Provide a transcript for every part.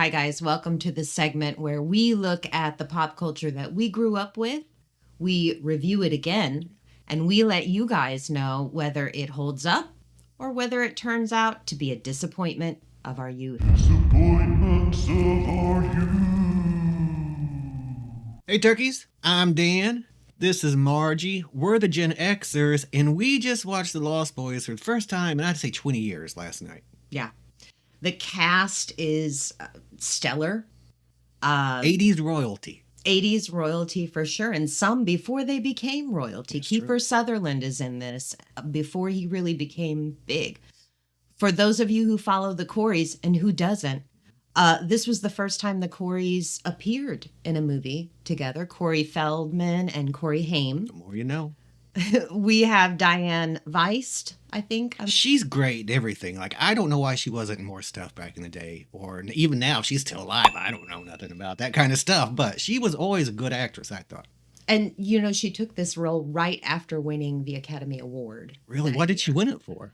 Hi, guys. Welcome to the segment where we look at the pop culture that we grew up with, we review it again, and we let you guys know whether it holds up or whether it turns out to be a disappointment of our youth. Disappointments of our youth. Hey, turkeys. I'm Dan. This is Margie. We're the Gen-Xers, and we just watched The Lost Boys for the first time in, I'd say, 20 years last night. Yeah. The cast is stellar. 80s royalty. 80s royalty for sure, and some before they became royalty. That's Kiefer true. Sutherland is in this before he really became big. For those of you who follow the Coreys and who doesn't, this was the first time the Coreys appeared in a movie together. Corey Feldman and Corey Haim. The more you know. We have Diane Weist, I think. She's great at everything. Like, I don't know why she wasn't in more stuff back in the day. Or even now, she's still alive. I don't know nothing about that kind of stuff. But she was always a good actress, I thought. And, you know, she took this role right after winning the Academy Award. Really? What did she win it for?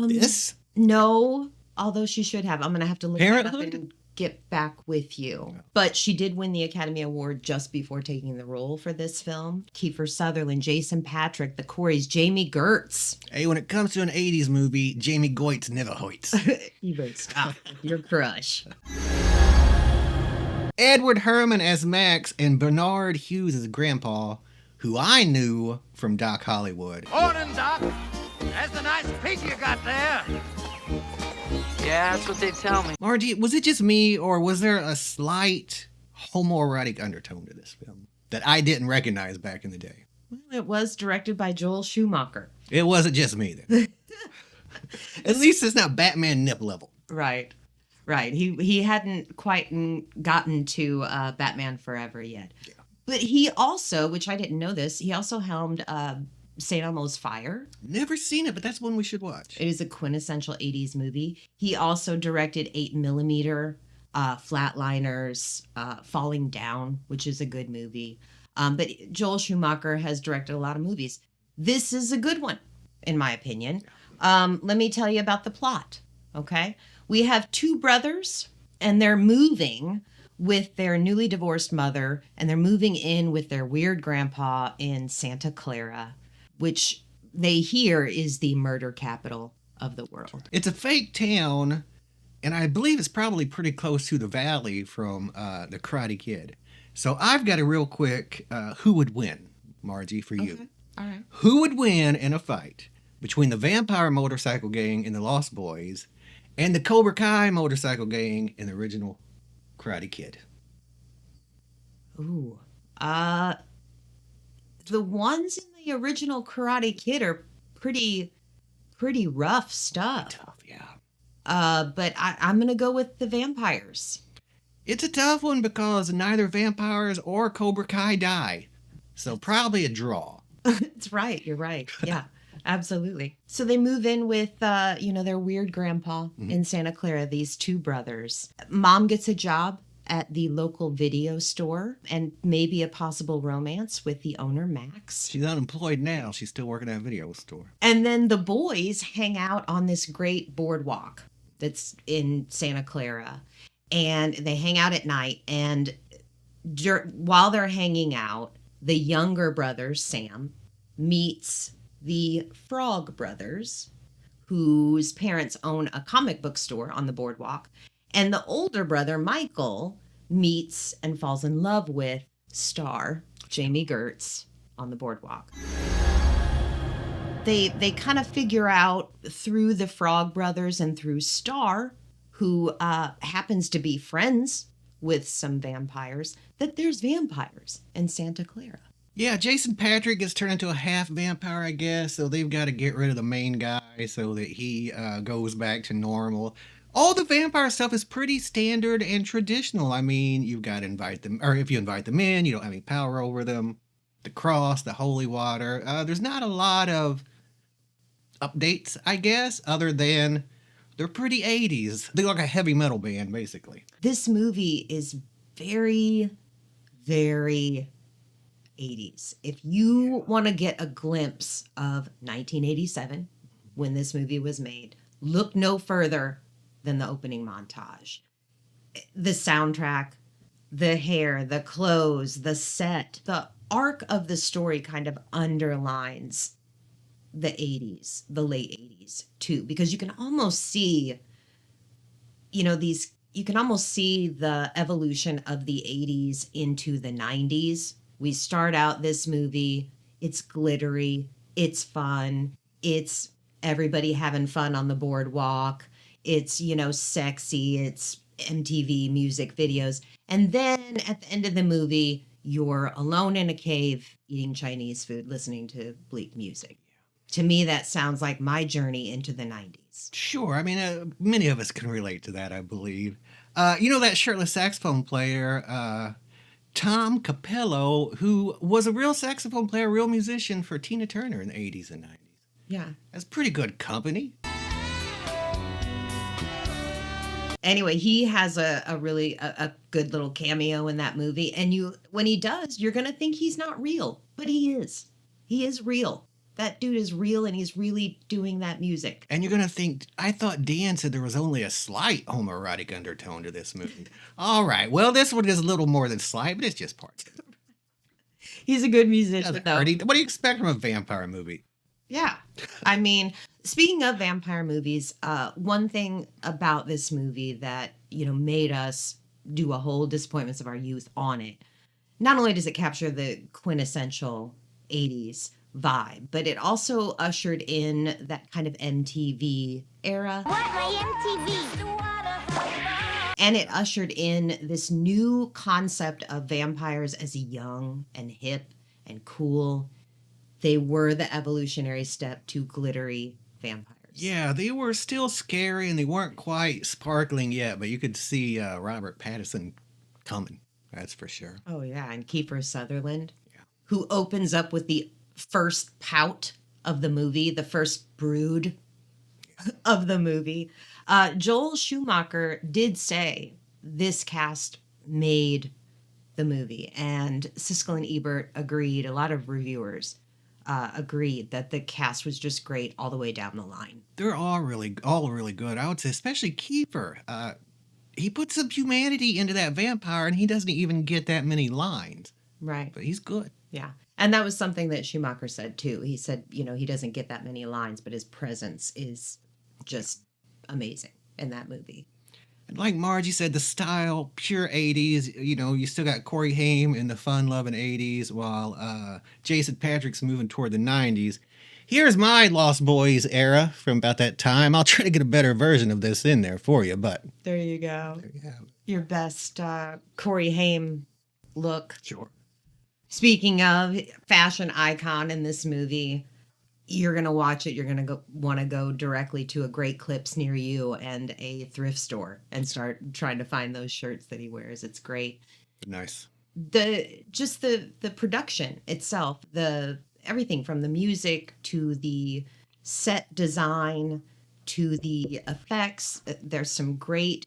This? No, although she should have. I'm going to have to look that up Parenthood? and get back with you. But she did win the Academy Award just before taking the role for this film. Kiefer Sutherland, Jason Patrick, the Coreys, Jamie Gertz. Hey, when it comes to an 80s movie, Jamie Goitz never hoits. You better stop your crush. Edward Herrmann as Max and Bernard Hughes as Grandpa, who I knew from Doc Hollywood. Morning, Doc. That's a nice pig you got there. Yeah, that's what they tell me. Margie, was it just me, or was there a slight homoerotic undertone to this film that I didn't recognize back in the day? Well, it was directed by Joel Schumacher. It wasn't just me then. At least it's not Batman nip level. Right. He hadn't quite gotten to Batman Forever yet. Yeah. But he also, which I didn't know this, he also helmed St. Elmo's Fire. Never seen it, but that's one we should watch. It is a quintessential 80s movie. He also directed 8mm, Flatliners, Falling Down, which is a good movie. But Joel Schumacher has directed a lot of movies. This is a good one, in my opinion. Let me tell you about the plot, okay? We have two brothers, and they're moving with their newly divorced mother, and they're moving in with their weird grandpa in Santa Clara, which they hear is the murder capital of the world. It's a fake town, and I believe it's probably pretty close to the valley from The Karate Kid. So I've got a real quick who would win, Margie, for you. Okay. All right. Who would win in a fight between the vampire motorcycle gang in The Lost Boys and the Cobra Kai motorcycle gang in the original Karate Kid? Ooh. The ones in the original Karate Kid are pretty rough stuff. Tough, yeah. But I'm going to go with the vampires. It's a tough one because neither vampires or Cobra Kai die. So probably a draw. That's right. You're right. Yeah, absolutely. So they move in with, their weird grandpa in Santa Clara, these two brothers. Mom gets a job at the local video store and maybe a possible romance with the owner, Max. She's unemployed now. She's still working at a video store. And then the boys hang out on this great boardwalk that's in Santa Clara. And they hang out at night. And while they're hanging out, the younger brother, Sam, meets the Frog brothers, whose parents own a comic book store on the boardwalk. And the older brother, Michael, meets and falls in love with star Jamie Gertz on the boardwalk. They kind of figure out through the Frog brothers and through Star, who happens to be friends with some vampires, that there's vampires in Santa Clara. Yeah, Jason Patrick gets turned into a half vampire, I guess. So they've got to get rid of the main guy so that he goes back to normal. All the vampire stuff is pretty standard and traditional. I mean, you've got to invite them, or if you invite them in, you don't have any power over them. The cross, the holy water. There's not a lot of updates, I guess, other than they're pretty 80s. They're like a heavy metal band, basically. This movie is very, very 80s. If you want to get a glimpse of 1987, when this movie was made, look no further than the opening montage. The soundtrack, the hair, the clothes, the set, the arc of the story kind of underlines the 80s, the late 80s too, because you can almost see, you can almost see the evolution of the 80s into the 90s. We start out this movie, it's glittery, it's fun, it's everybody having fun on the boardwalk, it's, sexy, it's MTV music videos. And then at the end of the movie, you're alone in a cave eating Chinese food, listening to bleak music. To me, that sounds like my journey into the 90s. Sure. I mean, many of us can relate to that, I believe. That shirtless saxophone player, Tom Capello, who was a real saxophone player, real musician for Tina Turner in the 80s and 90s. Yeah. That's pretty good company. Anyway, he has a really a good little cameo in that movie, and when he does, you're gonna think he's not real, but he is. He is real. That dude is real, and he's really doing that music. And you're going to think, I thought Dan said there was only a slight homoerotic undertone to this movie. All right. Well, this one is a little more than slight, but it's just parts. He's a good musician, though. What do you expect from a vampire movie? Yeah. I mean, speaking of vampire movies, one thing about this movie that, made us do a whole Disappointments of Our Youth on it, not only does it capture the quintessential 80s vibe, but it also ushered in that kind of MTV era. What, my MTV? And it ushered in this new concept of vampires as young and hip and cool. They were the evolutionary step to glittery vampires. Yeah, they were still scary and they weren't quite sparkling yet, but you could see Robert Pattinson coming. That's for sure. Oh, yeah. And Kiefer Sutherland, who opens up with the first pout of the movie, the first brood of the movie. Joel Schumacher did say this cast made the movie, and Siskel and Ebert agreed. A lot of reviewers agreed that the cast was just great all the way down the line. They're all really good. I would say, especially Kiefer. He puts some humanity into that vampire, and he doesn't even get that many lines. Right. But he's good. Yeah. And that was something that Schumacher said, too. He said, he doesn't get that many lines, but his presence is just amazing in that movie. And like Margie said, the style, pure 80s. You still got Corey Haim in the fun-loving 80s, while Jason Patric's moving toward the 90s. Here's my Lost Boys era from about that time. I'll try to get a better version of this in there for you, but... There you go. There you have it. Your best Corey Haim look. Sure. Speaking of fashion icon in this movie, you're going to watch it. You're going to want to go directly to a Great Clips near you and a thrift store and start trying to find those shirts that he wears. It's great. Nice. The production itself, everything from the music to the set design to the effects. There's some great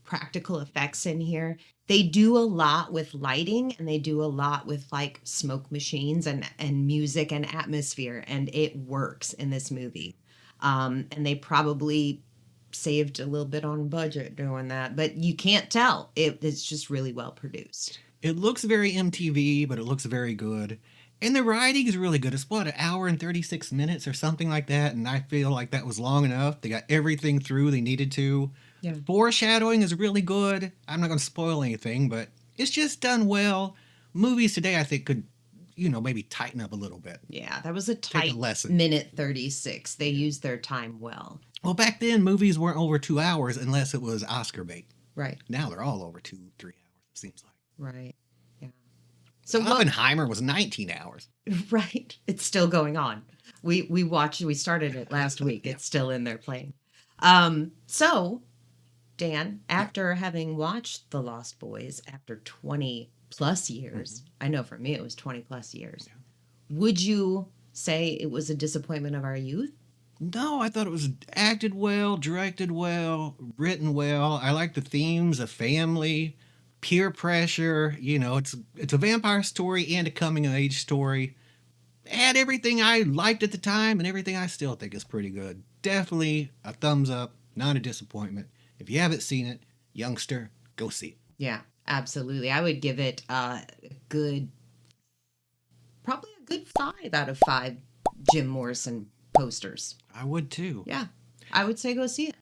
practical effects in here. They do a lot with lighting, and they do a lot with like smoke machines and music and atmosphere, and it works in this movie. And they probably saved a little bit on budget doing that, but you can't tell. It's just really well produced. It looks very MTV, but it looks very good. And the writing is really good. It's an hour and 36 minutes or something like that, and I feel like that was long enough. They got everything through they needed to. Yeah. Foreshadowing is really good. I'm not going to spoil anything, but it's just done well. Movies today, I think, could, maybe tighten up a little bit. Yeah, that was a tight lesson. minute 36. They used their time well. Well, back then, movies weren't over 2 hours unless it was Oscar bait. Right. Now they're all over 2-3 hours, it seems like. Right. Yeah. So Oppenheimer was 19 hours. Right. It's still going on. We started it last week. It's still in there playing. So, Dan, after having watched The Lost Boys after 20 plus years, I know for me it was 20 plus years, would you say it was a disappointment of our youth? No, I thought it was acted well, directed well, written well. I like the themes of family, peer pressure. It's a vampire story and a coming of age story. Had everything I liked at the time and everything I still think is pretty good. Definitely a thumbs up, not a disappointment. If you haven't seen it, youngster, go see it. Yeah, absolutely. I would give it good, probably a good 5 out of 5 Jim Morrison posters. I would too. Yeah, I would say go see it.